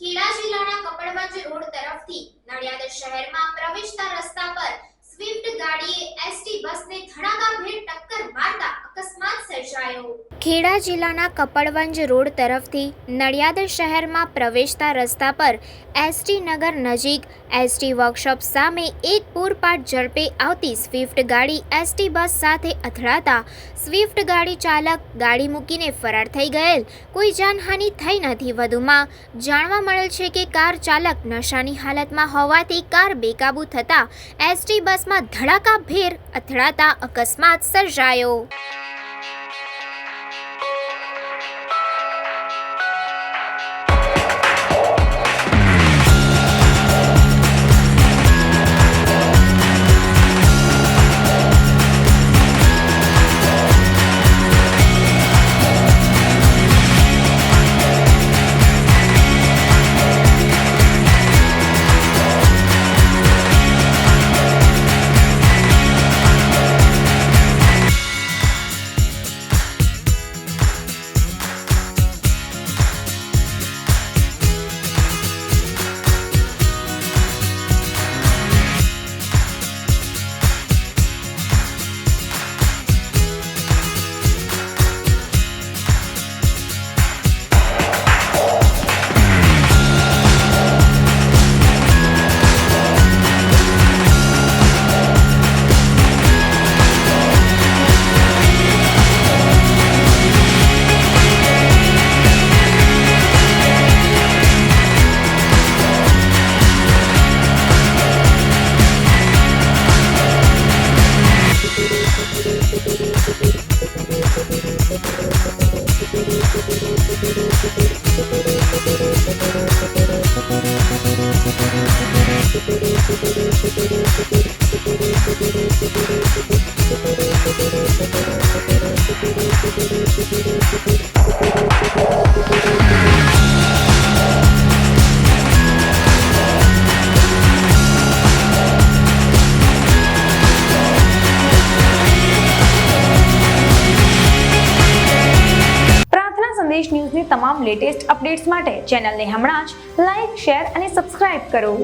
ખેડા જિલ્લાના કપડવંજ રોડ તરફથી નડિયાદ શહેરમાં પ્રવેશતા રસ્તા પર સ્વિફ્ટ ગાડીએ એસટી બસને ધડાકાભેર ટક્કર મારતા અકસ્માત સર્જાયો। ખેડા જિલ્લાના કપડવંજ રોડ તરફથી નડિયાદ શહેરમાં પ્રવેશતા રસ્તા પર એસટી નગર નજીક એસટી વર્કશોપ સામે એક પૂરપાટ ઝડપે આવતી સ્વિફ્ટ ગાડી એસટી બસ સાથે અથડાતા સ્વિફ્ટ ગાડી ચાલક ગાડી મૂકીને ફરાર થઈ ગયેલ। કોઈ જાનહાનિ થઈ નથી। વધુમાં જાણવા મળેલ છે કે કાર ચાલક નશાની હાલતમાં હોવાથી કાર બેકાબૂ થતા એસટી બસમાં ધડાકાભેર અથડાતા અકસ્માત સર્જાયો। સંદેશ ન્યૂઝની તમામ લેટેસ્ટ અપડેટ્સ માટે ચેનલને હમણાં જ લાઇક, શેર અને સબસ્ક્રાઇબ કરો।